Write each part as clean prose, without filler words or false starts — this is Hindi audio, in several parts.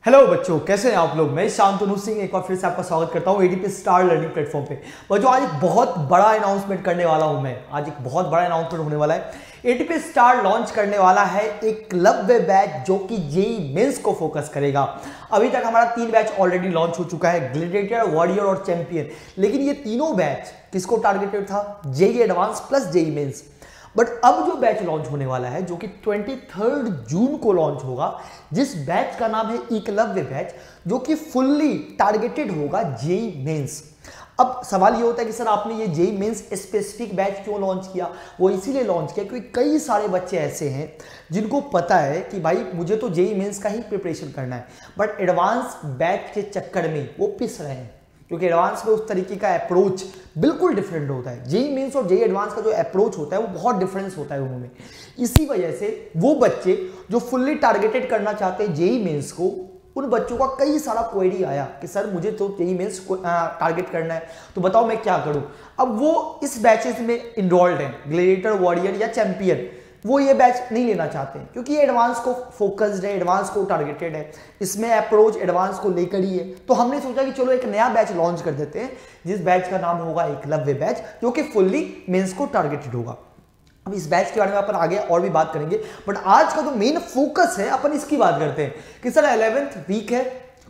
हेलो बच्चों, कैसे हैं आप लोग। मैं शांतनु सिंह एक बार फिर से आपका स्वागत करता हूं एडीपी स्टार लर्निंग प्लेटफॉर्म पे। बच्चों आज एक बहुत बड़ा अनाउंसमेंट करने वाला हूं मैं। आज एक बहुत बड़ा अनाउंसमेंट होने वाला है। एडीपी स्टार लॉन्च करने वाला है एकलव्य बैच जो कि जेईई मेंस को फोकस करेगा। अभी तक हमारा 3 बैच ऑलरेडी लॉन्च हो चुका है, ग्लैडिएटर, वॉरियर और चैंपियन। लेकिन ये तीनों बैच किसको टारगेटेड था? JEE advance plus JEE mains. But अब जो बैच लॉन्च होने वाला है जो कि 23 जून को लॉन्च होगा, जिस बैच का नाम है एकलव्य बैच, जो कि फुल्ली टारगेटेड होगा जेईई मेंस। अब सवाल ये होता है कि सर आपने ये जेईई मेंस स्पेसिफिक बैच क्यों लॉन्च किया? वो इसीलिए लॉन्च किया क्योंकि कई सारे बच्चे ऐसे हैं जिनको पता है कि भाई मुझे तो जेईई मेंस का ही प्रिपरेशन करना है, बट एडवांस बैच के चक्कर में वो पिस रहे हैं क्योंकि एडवांस में उस तरीके का अप्रोच बिल्कुल डिफरेंट होता है। जेईई मेंस और जेईई एडवांस का जो अप्रोच होता है वो बहुत डिफरेंस होता है उनमें। इसी वजह से वो बच्चे जो फुल्ली टारगेटेड करना चाहते हैं जेईई मेंस को, उन बच्चों का कई सारा क्वेरी आया कि सर मुझे तो जेईई मेंस को टारगेट करना है, तो बताओ मैं क्या करूं। अब वो इस बैचेस में इन्वॉल्व हैं, ग्लैडिएटर, वॉरियर या चैंपियन। वो ये बैच नहीं लेना चाहते हैं क्योंकि ये एडवांस को फोकस्ड है, एडवांस को टारगेटेड है, इसमें अप्रोच एडवांस को लेकर ही है। तो हमने सोचा कि चलो एक नया बैच लॉन्च कर देते हैं जिस बैच का नाम होगा एकलव्य बैच, जो कि फुल्ली मेंस को टारगेटेड होगा। अब इस बैच के बारे में अपन आगे और भी बात करेंगे, बट आज का जो मेन फोकस है अपन इसकी बात करते हैं कि सर 11th वीक है,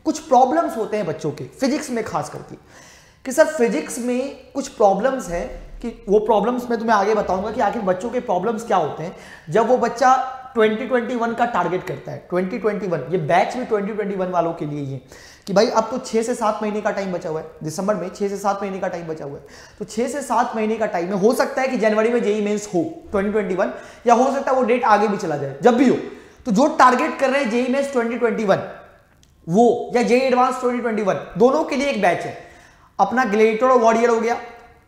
कुछ प्रॉब्लम्स होते हैं बच्चों के फिजिक्स में, खास करके कि सर फिजिक्स में कुछ प्रॉब्लम्स हैं कि वो प्रॉब्लम्स मैं तुम्हें आगे बताऊंगा कि आखिर बच्चों के प्रॉब्लम्स क्या होते हैं जब वो बच्चा 2021 का टारगेट करता है। 2021 ये बैच में 2021 वालों के लिए ये कि भाई अब तो 6 से 7 महीने का टाइम बचा हुआ है। दिसंबर में 6 से 7 महीने का टाइम बचा हुआ है, तो 6 से 7 महीने का टाइम में हो सकता है कि जनवरी में जेईई मेंस हो 2021, या हो सकता है वो डेट आगे भी चला जाए। जब भी हो तो जो टारगेट कर रहे हैं जेईई मेंस 2021 वो, या जेईई एडवांस 2021, दोनों के लिए एक बैच है। अपना ग्लैडिएटर और वॉरियर हो गया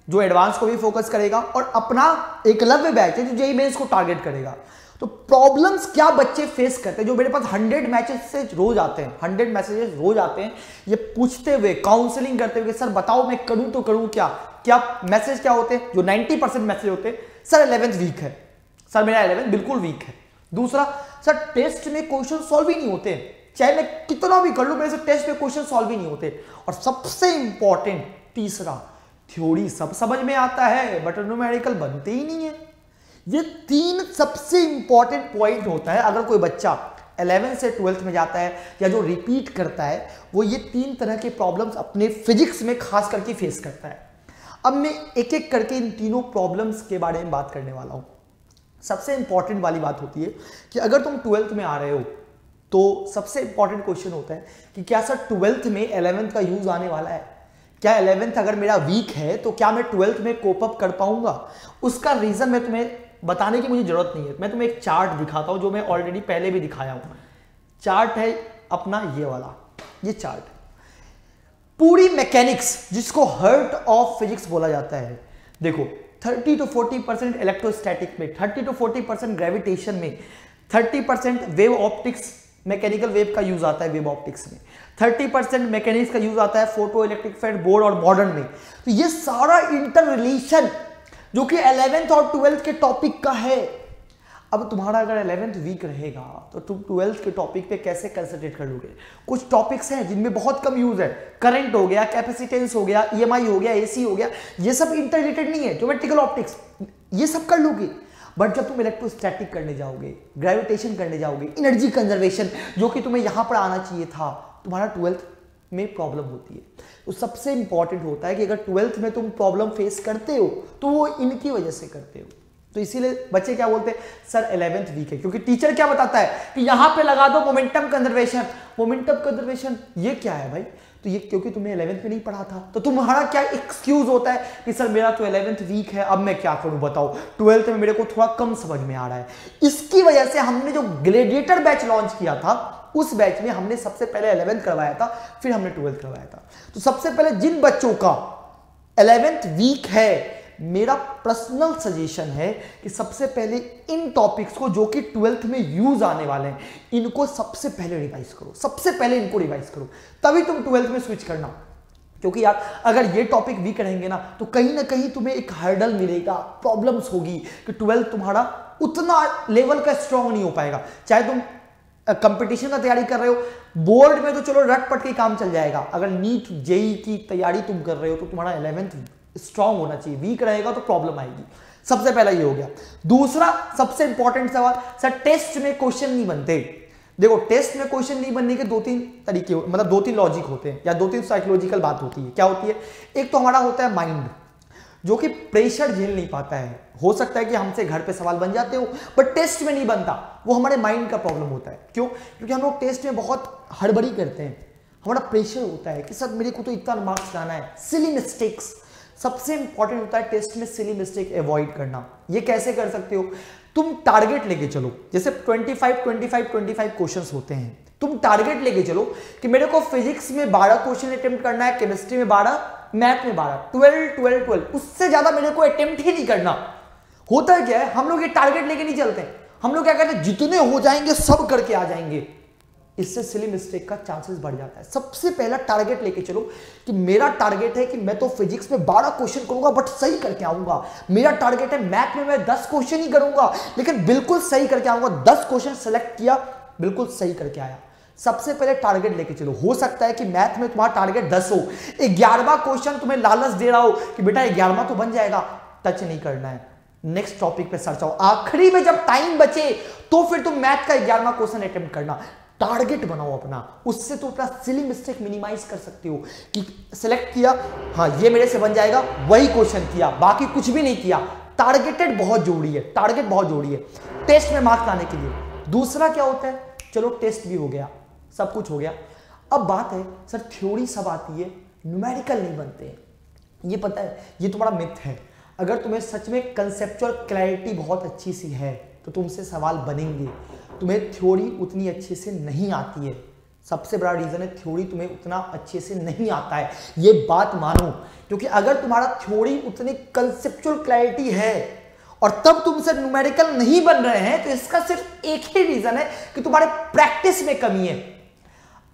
जो एडवांस को भी फोकस करेगा, और अपना एकलव्य बैच है जो जेईई मेंस को टारगेट करेगा। तो प्रॉब्लम्स क्या बच्चे फेस करते हैं जो मेरे पास 100 मैसेज से रोज आते हैं, 100 मैसेजेस रोज आते हैं ये पूछते हुए, काउंसलिंग करते हुए, सर बताओ मैं करूं तो करूं क्या। क्या मैसेज क्या होते हैं? जो 90% मैसेज होते हैं, सर 11th वीक है, सर मेरा 11th बिल्कुल वीक है। दूसरा, सर टेस्ट में क्वेश्चन सॉल्व ही नहीं होते, चाहे मैं कितना भी कर लूं मेरे से टेस्ट में क्वेश्चन सॉल्व ही नहीं होते। और सबसे इंपॉर्टेंट तीसरा, थ्योरी सब समझ में आता है बट न्यूमेरिकल बनते ही नहीं है। ये 3 सबसे इंपॉर्टेंट पॉइंट होता है अगर कोई बच्चा 11th से 12th में जाता है या जो रिपीट करता है, वो ये 3 तरह के प्रॉब्लम्स अपने फिजिक्स में खास करके फेस करता है। अब मैं एक एक करके इन तीनों प्रॉब्लम्स के बारे में बात करने वाला हूं। सबसे इंपॉर्टेंट वाली बात होती है कि अगर तुम 12th में आ रहे हो तो सबसे इंपॉर्टेंट क्वेश्चन होता है कि क्या सर 12th में 11th का यूज आने वाला है? क्या 11th अगर मेरा वीक है तो क्या मैं 12th में कोप अप कर पाऊंगा? उसका रीजन मैं तुम्हें बताने की मुझे जरूरत नहीं है, मैं तुम्हें एक चार्ट दिखाता हूं जो मैं ऑलरेडी पहले भी दिखाया हूं। चार्ट है अपना ये वाला, ये चार्ट पूरी मैकेनिक्स जिसको हार्ट ऑफ फिजिक्स बोला जाता है। देखो 30 to 40% इलेक्ट्रोस्टैटिक में, 30 to 40% ग्रेविटेशन में, 30% वेव ऑप्टिक्स, मैकेनिकल वेव का यूज आता है वेव ऑप्टिक्स में, 30% मैकेनिक्स का यूज आता है फोटो इलेक्ट्रिक फील्ड बोर्ड और मॉडर्न में। तो ये सारा इंटर रिलेशन जो कि 11th और 12th के टॉपिक का है। अब तुम्हारा अगर 11th वीक रहेगा तो तुम 12th के टॉपिक पे कैसे कंसंट्रेट कर लोगे? कुछ टॉपिक्स हैं जिनमें बहुत कम यूज है, करंट हो गया, कैपेसिटेंस हो गया, ईएमआई हो गया, एसी हो गया, ये सब इंटर रिलेटेड नहीं है। ज्योमेट्रिकल ऑप्टिक्स ये सब कर लोगे, बट जब तुम इलेक्ट्रोस्टैटिक करने जाओगे, ग्रेविटेशन करने जाओगे, एनर्जी कंजर्वेशन जो कि तुम्हें यहां पर आना चाहिए था, तुम्हारा 12th में प्रॉब्लम होती है। तो सबसे इंपॉर्टेंट होता है कि अगर 12th में तुम प्रॉब्लम फेस करते हो तो वो इनकी वजह से करते हो। तो इसीलिए बच्चे क्या बोलते हैं, सर 11th वीक है, क्योंकि टीचर क्या बताता है कि यहां पे लगा दो मोमेंटम कंजर्वेशन। मोमेंटम कंजर्वेशन ये क्या है भाई? तो ये क्योंकि तुमने 11th में नहीं पढ़ा था, तो तुम्हारा क्या एक्सक्यूज होता है कि सर मेरा तो 11th वीक है, अब मैं क्या करूं बताओ, 12th में मेरे को थोड़ा कम समझ में आ रहा है। इसकी वजह से हमने जो ग्लैडिएटर बैच लॉन्च किया था उस बैच में हमने सबसे पहले 11th करवाया था, फिर हमने 12th करवाया था। तो सबसे पहले जिन बच्चों का 11th वीक है, मेरा पर्सनल सजेशन है कि सबसे पहले इन टॉपिक्स को जो कि 12th में यूज आने वाले हैं, इनको सबसे पहले रिवाइज करो, सबसे पहले इनको रिवाइज करो, तभी तुम 12th में स्विच करना। क्योंकि यार अगर ये टॉपिक वीक रहेंगे ना तो कहीं ना कहीं तुम्हें एक हर्डल मिलेगा, प्रॉब्लम्स होगी कि 12th तुम्हारा उतना लेवल का स्ट्रांग नहीं हो पाएगा। चाहे तुम कंपटीशन का तैयारी कर रहे हो, बोर्ड में तो चलो रट पट के काम चल जाएगा, अगर नीट जेई की तैयारी तुम कर रहे हो तो तुम्हारा 11th स्ट्रांग होना चाहिए, वीक रहेगा तो प्रॉब्लम आएगी। सबसे पहला ये हो गया। दूसरा सबसे इंपॉर्टेंट सवाल, सर टेस्ट में क्वेश्चन नहीं बनते। देखो टेस्ट में क्वेश्चन नहीं बनने के दो तीन तरीके, मतलब दो तीन लॉजिक होते हैं या दो तीन साइकोलॉजिकल बात होती है। क्या होती है? एक तो हमारा होता है माइंड, जो कि प्रेशर झेल नहीं पाता है। हो सकता है कि हमसे घर पे सवाल बन जाते हो बट टेस्ट में नहीं बनता, वो हमारे माइंड का प्रॉब्लम होता है। क्यों? क्योंकि हम लोग टेस्ट में बहुत हड़बड़ी करते हैं, हमारा प्रेशर होता है कि सर मेरे को तो इतना मार्क्स लाना है। सिली मिस्टेक्स सबसे इंपॉर्टेंट होता है टेस्ट में, सिली मिस्टेक अवॉइड करना। ये कैसे कर सकते हो? तुम टारगेट लेके चलो, जैसे 25 क्वेश्चंस होते हैं, तुम टारगेट लेके चलो कि मेरे को फिजिक्स में 12 क्वेश्चन अटेम्प्ट करना है, केमिस्ट्री में 12, मैथ में 12, 12, उससे ज्यादा मेरे को अटेम्प्ट ही नहीं करना। होता क्या है, हम लोग ये टारगेट लेके नहीं चलते, हम लोग क्या करते हैं, जितने हो जाएंगे सब करके आ जाएंगे। इससे सिली मिस्टेक का चांसेस बढ़ जाता है। सबसे पहला टारगेट लेके चलो कि मेरा टारगेट है कि मैं तो फिजिक्स में 12 क्वेश्चन करूंगा बट सही करके आऊंगा। मेरा टारगेट है मैथ में मैं 10 क्वेश्चन ही करूंगा लेकिन बिल्कुल सही करके आऊंगा। 10 क्वेश्चन सेलेक्ट किया, बिल्कुल सही करके आया। सबसे पहले टारगेट लेके चलो। हो सकता है कि मैथ में तुम्हारा टारगेट 10 हो, 11वां क्वेश्चन तुम्हें लालच दे रहा हो कि बेटा 11वां तो बन जाएगा, टच नहीं करना है, नेक्स्ट टॉपिक पे सर्च आओ। आखिरी में जब टाइम बचे तो फिर तुम मैथ का 11वां क्वेश्चन अटेम्प्ट करना। टारगेट बनाओ अपना, उससे तो अपना सिली मिस्टेक मिनिमाइज कर सकते हो कि सिलेक्ट किया, हाँ ये मेरे से बन जाएगा, वही क्वेश्चन किया, बाकी कुछ भी नहीं किया। टारगेटेड बहुत जरूरी है, टारगेट बहुत जरूरी है टेस्ट में मार्क्स लाने के लिए। दूसरा क्या होता है, चलो टेस्ट भी हो गया, सब कुछ हो गया, अब बात है सर थ्योरी सब आती है, न्यूमेरिकल नहीं बनते। ये पता है, ये तुम्हारा मिथ है। अगर तुम्हें सच में कंसेप्चुअल क्लैरिटी बहुत अच्छी सी है तो तुमसे सवाल बनेंगे। तुम्हें थ्योरी उतनी अच्छे से नहीं आती है, सबसे बड़ा रीजन है थ्योरी तुम्हें उतना अच्छे से नहीं आता है, ये बात मानो। क्योंकि अगर तुम्हारा थ्योरी उतनी कंसेप्चुअल क्लैरिटी है और तब तुमसे न्यूमेरिकल नहीं बन रहे हैं तो इसका सिर्फ एक ही रीजन है कि तुम्हारे प्रैक्टिस में कमी है।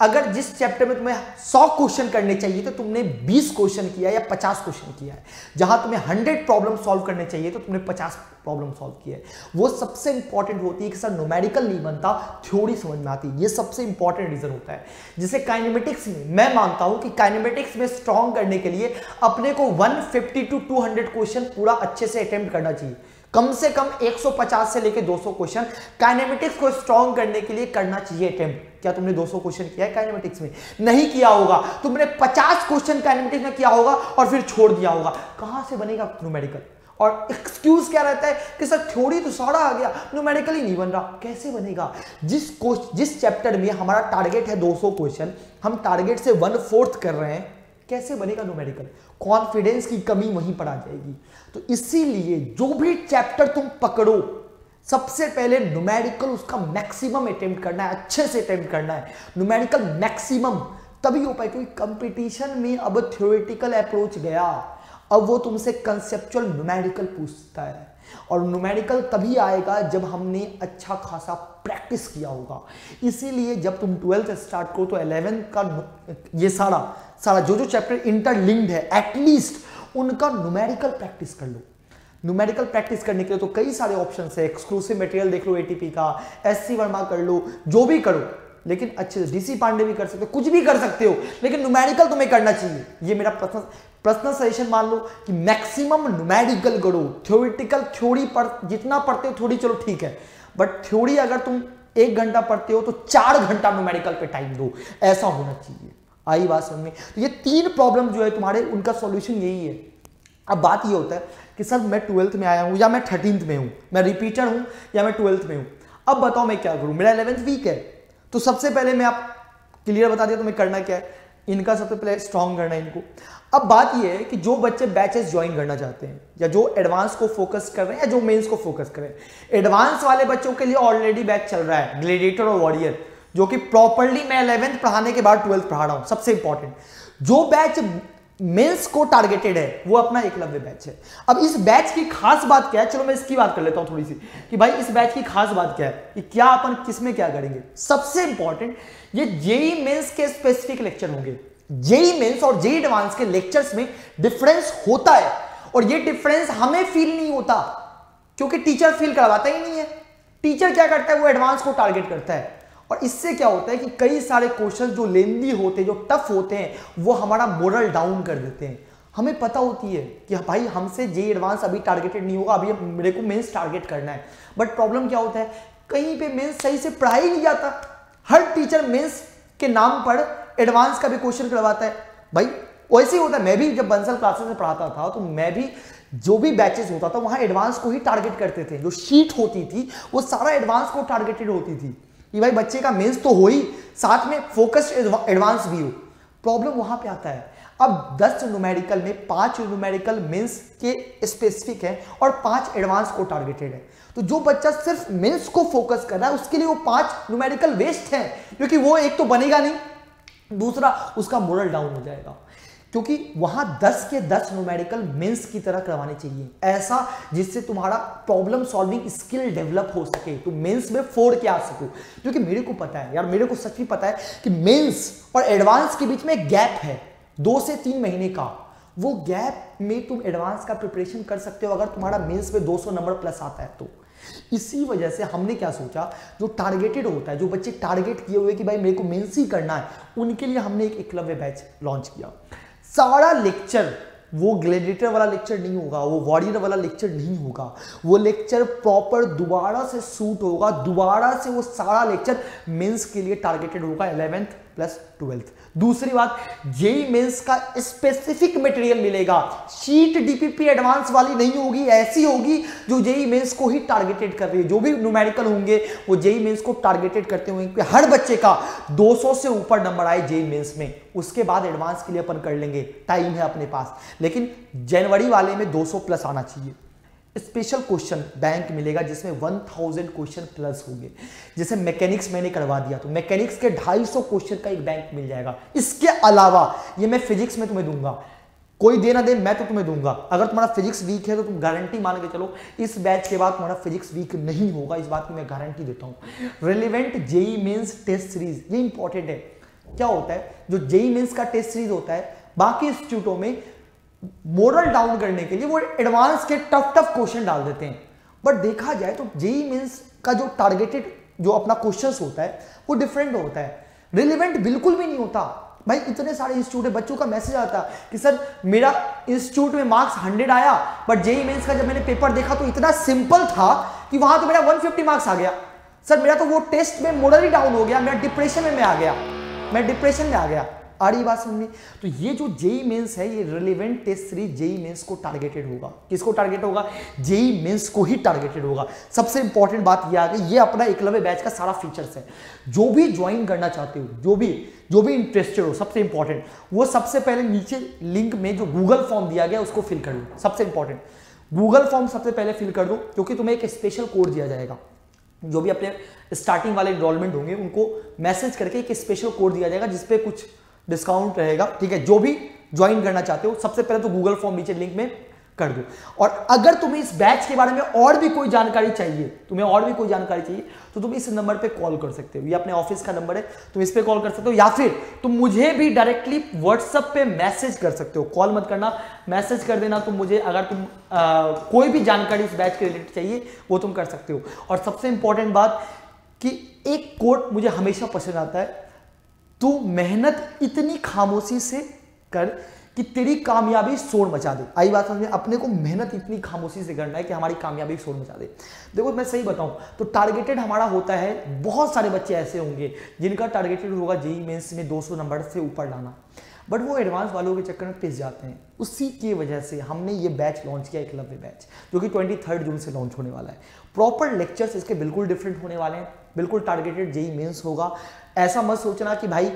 अगर जिस चैप्टर में तुम्हें 100 क्वेश्चन करने चाहिए तो तुमने 20 क्वेश्चन किया या 50 क्वेश्चन किया है, जहां तुम्हें 100 प्रॉब्लम सॉल्व करने चाहिए तो तुमने 50 प्रॉब्लम सॉल्व किया है। वो सबसे इंपॉर्टेंट होती है कि सर न्यूमेरिकल नहीं बनता, थ्योरी समझ में आती है। ये सबसे इंपॉर्टेंट रीजन होता है। जिसे काइनेमेटिक्स में मैं मानता हूं कि काइनेमेटिक्स में स्ट्रॉन्ग करने के लिए अपने को 150 to 200 क्वेश्चन पूरा अच्छे से अटेम्प्ट करना चाहिए। कम से कम 150 से लेकर 200 क्वेश्चन काइनेमेटिक्स को स्ट्रॉन्ग करने के लिए करना चाहिए अटेम्प्ट। क्या तुमने 200 क्वेश्चन किया है काइनेमेटिक्स में? नहीं किया होगा। तुमने 50 क्वेश्चन काइनेमेटिक्स में किया होगा और फिर छोड़ दिया होगा। कहां से बनेगा न्यूमेरिकल? और एक्सक्यूज क्या रहता है कि सर थ्योरी तो सारा आ गया, न्यूमेरिकल ही नहीं बन रहा। कैसे बनेगा? जिस चैप्टर में हमारा टारगेट है 200 क्वेश्चन, हम टारगेट से 1/4 कर रहे हैं, कैसे बनेगा न्यूमेरिकल? कॉन्फिडेंस की कमी वहीं पर आ जाएगी। तो इसीलिए जो भी चैप्टर तुम पकड़ो, सबसे पहले न्यूमेरिकल उसका मैक्सिमम अटेम्प्ट करना है, अच्छे से अटेम्प्ट करना है। न्यूमेरिकल मैक्सिमम तभी हो पाए क्योंकि कंपटीशन में अब थ्योरेटिकल अप्रोच गया, अब वो तुमसे कंसेप्चुअल न्यूमेरिकल पूछता है। और न्यूमेरिकल तभी आएगा जब हमने अच्छा खासा प्रैक्टिस किया होगा। इसीलिए जब तुम 12th स्टार्ट करो तो 11th का ये सारा जो चैप्टर इंटरलिंक्ड है एटलीस्ट उनका न्यूमेरिकल प्रैक्टिस कर लो। न्यूमेरिकल प्रैक्टिस करने के लिए तो कई सारे ऑप्शन है, एक्सक्लूसिव मटेरियल देख लो एटीपी का, एससी वर्मा कर लो, जो भी करो, लेकिन अच्छे से डीसी पांडे भी कर सकते हो, कुछ भी कर सकते हो, लेकिन न्यूमेरिकल तुम्हें करना चाहिए। ये मेरा पर्सनल सजेशन मान लो कि मैक्सिमम न्यूमेरिकल करो। थ्योरेटिकल थ्योरी जितना पढ़ते हो थोड़ी चलो ठीक है, बट थ्योरी अगर तुम 1 घंटा पढ़ते हो तो 4 घंटा न्यूमेरिकल पे टाइम दो, ऐसा होना चाहिए। आई बात समझ में? तो ये 3 प्रॉब्लम जो है तुम्हारे, उनका सॉल्यूशन यही है। अब बात ये होता है कि सर मैं 12th में आया हूं या मैं 13th में हूं, मैं रिपीटर हूं या मैं 12th में हूं, अब बताओ मैं क्या करूं? मेरा 11th वीक है, तो सबसे पहले मैं आप क्लियर बता दिया तुम्हें करना क्या है। इनका सबसे पहले स्ट्रॉन्ग करना है इनको। अब बात यह है कि जो बच्चे बैचेस ज्वाइन करना चाहते हैं या जो एडवांस को फोकस कर रहे हैं या जो मेंस को फोकस कर रहे हैं, एडवांस वाले बच्चों के लिए ऑलरेडी बैच चल रहा है ग्लेडिएटर और वॉरियर, जो कि प्रॉपर्ली मैं 11th पढ़ाने के बाद 12th पढ़ा रहा हूं। सबसे इंपॉर्टेंट जो बैच मेंस को टारगेटेड है वो अपना एकलव्य बैच है। अब इस बैच की खास बात क्या है, चलो मैं इसकी बात कर लेता हूं थोड़ी सी कि भाई इस बैच की खास बात क्या है कि क्या अपन किसमें क्या करेंगे। सबसे इंपॉर्टेंट ये जेई मेंस के स्पेसिफिक लेक्चर होंगे। जेई मेंस और जेई एडवांस के लेक्चर्स में डिफरेंस होता है और ये डिफरेंस हमें फील नहीं होता क्योंकि टीचर फील करवाता ही नहीं है। टीचर क्या करता है, वो एडवांस को टारगेट करता है और इससे क्या होता है कि कई सारे क्वेश्चन जो लेंदी होते हैं, जो टफ होते हैं, वो हमारा मोरल डाउन कर देते हैं। हमें पता होती है कि भाई हमसे जेईई एडवांस अभी टारगेटेड नहीं होगा, अभी मेरे को मेंस टारगेट करना है। बट प्रॉब्लम क्या होता है, कहीं पे मेंस सही से पढ़ा ही नहीं जाता। हर टीचर मेंस के नाम पर एडवांस का भी क्वेश्चन करवाता है। भाई वैसे ही होता है, मैं भी जब बंसल क्लासेस में पढ़ाता था तो मैं भी जो भी बैचेस होता था वहां एडवांस को ही टारगेट करते थे। जो शीट होती थी वो सारा एडवांस को टारगेटेड होती थी कि भाई बच्चे का मेंस तो हो ही, साथ में फोकस्ड एडवांस भी हो। प्रॉब्लम वहां पे आता है, अब 10 न्यूमेरिकल में 5 न्यूमेरिकल मेंस के स्पेसिफिक है और 5 एडवांस को टारगेटेड है। तो जो बच्चा सिर्फ मेंस को फोकस कर रहा है उसके लिए वो 5 न्यूमेरिकल वेस्ट है, क्योंकि वो एक तो बनेगा नहीं, दूसरा उसका मोरल डाउन हो जाएगा। क्योंकि वहां 10 के 10 न्यूमेरिकल मेंस की तरह करवाने चाहिए, ऐसा जिससे तुम्हारा प्रॉब्लम सॉल्विंग स्किल डेवलप हो सके, तो मेंस में फोड़ के आ सको। क्योंकि मेरे को पता है यार, मेरे को सच में पता है कि मेंस और एडवांस के बीच में एक गैप है 2 से 3 महीने का। वो गैप में तुम एडवांस का प्रिपरेशन कर सकते हो अगर तुम्हारा मेंस में 200 नंबर प्लस आता है तो। इसी वजह से हमने क्या सोचा, जो टारगेटेड होता है, जो बच्चे टारगेट किए हुए कि भाई मेरे को मेंस ही करना है, उनके लिए हमने एक एकलव्य बैच लॉन्च किया। सारा लेक्चर वो ग्लैडिएटर वाला लेक्चर नहीं होगा, वो वॉरियर वाला लेक्चर नहीं होगा, वो लेक्चर प्रॉपर दोबारा से शूट होगा, दोबारा से वो सारा लेक्चर मेंस के लिए टारगेटेड होगा 11th प्लस 12th। दूसरी बात, जेईई मेंस का स्पेसिफिक मटेरियल मिलेगा, शीट डीपीपी एडवांस वाली नहीं होगी, ऐसी होगी जो जेईई मेंस को ही टारगेटेड कर रही है। जो भी न्यूमेरिकल होंगे वो जेईई मेंस को टारगेटेड करते होंगे, हर बच्चे का 200 से ऊपर नंबर आए जेईई मेंस में। उसके बाद एडवांस के लिए अपन कर लेंगे, टाइम है अपने पास, लेकिन जनवरी वाले में 200 प्लस आना चाहिए। स्पेशल क्वेश्चन बैंक मिलेगा जिसमें 1000 क्वेश्चन प्लस होंगे। जैसे मैकेनिक्स मैंने करवा दिया तो मैकेनिक्स के 250 क्वेश्चन का एक बैंक मिल जाएगा। इसके अलावा ये मैं फिजिक्स में तुम्हें दूंगा, कोई दे ना दे मैं तो तुम्हें दूंगा। अगर तुम्हारा फिजिक्स वीक है तो तुम गारंटी मान के चलो इस बैच के बाद तुम्हारा फिजिक्स वीक नहीं होगा, इस बात की मैं गारंटी देता हूं। Relevant JEE mains test series, ये इंपॉर्टेंट है। क्या होता है, जो जेईई मेंस का टेस्ट सीरीज होता है बाकी इंस्टीट्यूटों में मोरल डाउन करने के लिए वो एडवांस के टफ क्वेश्चन डाल देते हैं, बट देखा जाए तो जेईई मेंस का जो टारगेटेड जो अपना क्वेश्चंस होता है वो डिफरेंट होता है, रिलेवेंट बिल्कुल भी नहीं होता। भाई इतने सारे इंस्टीट्यूट है, बच्चों का मैसेज आता है कि सर मेरा इंस्टीट्यूट में मार्क्स 100 आया, बट जेईई मेंस का जब मैंने पेपर देखा तो इतना सिंपल था कि वहां तो मेरा 150 मार्क्स आ गया। सर मेरा तो वो टेस्ट में मोरल ही डाउन हो गया, मेरा डिप्रेशन में आ गया, मैं डिप्रेशन में आ गया। आ रही बात समझनी? तो ये जो जेईई मेंस है ये relevant test series JEE mains को टारगेटेड होगा। किसको टारगेट होगा? जेईई मेंस को ही टारगेटेड होगा। सबसे इंपॉर्टेंट बात ये आ गई, ये अपना एकलव्य बैच का सारा फीचर्स है। जो भी ज्वाइन करना चाहते हो, जो भी इंटरेस्टेड हो, सबसे इंपॉर्टेंट वो सबसे पहले नीचे लिंक में जो गूगल फॉर्म दिया गया उसको फिल कर दो। सबसे इंपॉर्टेंट गूगल फॉर्म सबसे पहले फिल कर दो, क्योंकि तुम्हें एक स्पेशल कोड दिया जाएगा। जो भी अपने स्टार्टिंग वाले एनरोलमेंट होंगे उनको मैसेज करके एक स्पेशल कोड दिया जाएगा जिसपे कुछ डिस्काउंट रहेगा। ठीक है, जो भी ज्वाइन करना चाहते हो सबसे पहले तो गूगल फॉर्म नीचे लिंक में कर दो। और अगर तुम्हें इस बैच के बारे में और भी कोई जानकारी चाहिए, तो तुम इस नंबर पे कॉल कर सकते हो। ये अपने ऑफिस का नंबर है, तुम इस पे कॉल कर सकते हो, या फिर तुम मुझे भी डायरेक्टली व्हाट्सएप पे मैसेज कर सकते हो। कॉल मत करना, मैसेज कर देना तुम मुझे। अगर तुम कोई भी जानकारी इस बैच के रिलेटेड चाहिए वो तुम कर सकते हो। और सबसे इंपॉर्टेंट बात कि एक कोट मुझे हमेशा पसंद आता है, तू मेहनत इतनी खामोशी से कर कि तेरी कामयाबी शोर मचा दे। आई बात समझ में? अपने को मेहनत इतनी खामोशी से करना है कि हमारी कामयाबी शोर मचा दे। देखो मैं सही बताऊं तो टारगेटेड हमारा होता है, बहुत सारे बच्चे ऐसे होंगे जिनका टारगेटेड होगा जेईई मेंस में 200 नंबर से ऊपर लाना, बट वो एडवांस वालों के चक्कर में पिस जाते हैं। उसी की वजह से हमने ये बैच लॉन्च किया, एकलव्य बैच, जो कि 23 जून से लॉन्च होने वाला है। प्रॉपर लेक्चर्स इसके बिल्कुल डिफरेंट होने वाले हैं, बिल्कुल टारगेटेड जेईई मेंस होगा। ऐसा मत सोचना कि भाई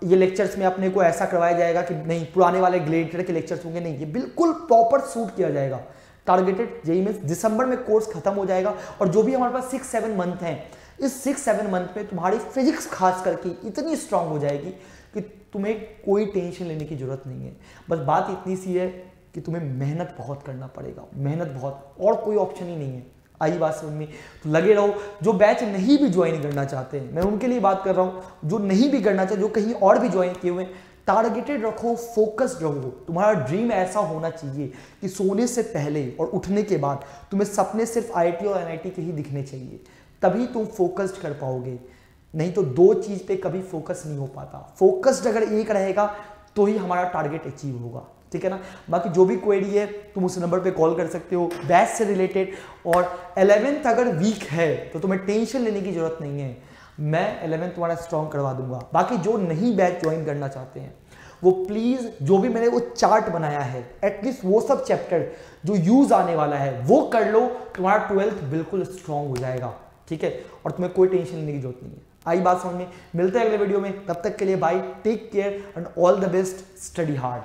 ये लेक्चर्स में अपने को ऐसा करवाया जाएगा कि नहीं पुराने वाले ग्लेडिएटर के लेक्चर्स होंगे, नहीं, ये बिल्कुल प्रॉपर शूट किया जाएगा। टारगेटेड जेईई मेंस दिसंबर में कोर्स खत्म हो जाएगा, और जो भी हमारे पास 6-7 मंथ हैं, इस 6-7 मंथ में तुम्हारी फिजिक्स खास करके इतनी स्ट्रांग हो जाएगी कि तुम्हें कोई टेंशन लेने की जरूरत नहीं है। बस बात इतनी सी है कि तुम्हें मेहनत बहुत करना पड़ेगा, मेहनत बहुत, और कोई ऑप्शन ही नहीं है। आई बात समझ में? तो लगे रहो। जो बैच नहीं भी ज्वाइन करना चाहते हैं, मैं उनके लिए बात कर रहा हूं, जो नहीं भी करना चाहते, जो कहीं और भी ज्वाइन किए हुए, टारगेटेड रखो, फोकस्ड रहो। तुम्हारा ड्रीम ऐसा होना चाहिए कि सोने से पहले और उठने के बाद तुम्हें सपने सिर्फ आईआईटी और एनआईटी के ही दिखने चाहिए, तभी तुम फोकस्ड कर पाओगे। नहीं तो दो चीज पे कभी फोकस नहीं हो पाता। फोकस्ड अगर एक रहेगा तो ही हमारा टारगेट अचीव होगा, ठीक है ना। बाकी जो भी क्वेरी है तुम उस नंबर पे कॉल कर सकते हो बैच से रिलेटेड। और 11th अगर वीक है तो तुम्हें टेंशन लेने की जरूरत नहीं है, मैं 11th तुम्हारा स्ट्रॉन्ग करवा दूंगा। बाकी जो नहीं बैच ज्वाइन करना चाहते हैं वो प्लीज जो भी मैंने वो चार्ट बनाया है एटलीस्ट वो सब चैप्टर जो यूज आने वाला है वो कर लो, तुम्हारा 12th बिल्कुल स्ट्रॉन्ग हो जाएगा, ठीक है। और तुम्हें कोई टेंशन लेने की जरूरत नहीं है। आई बात समझ में? मिलते हैं अगले वीडियो में, तब तक के लिए bye, take care and all the best, study hard.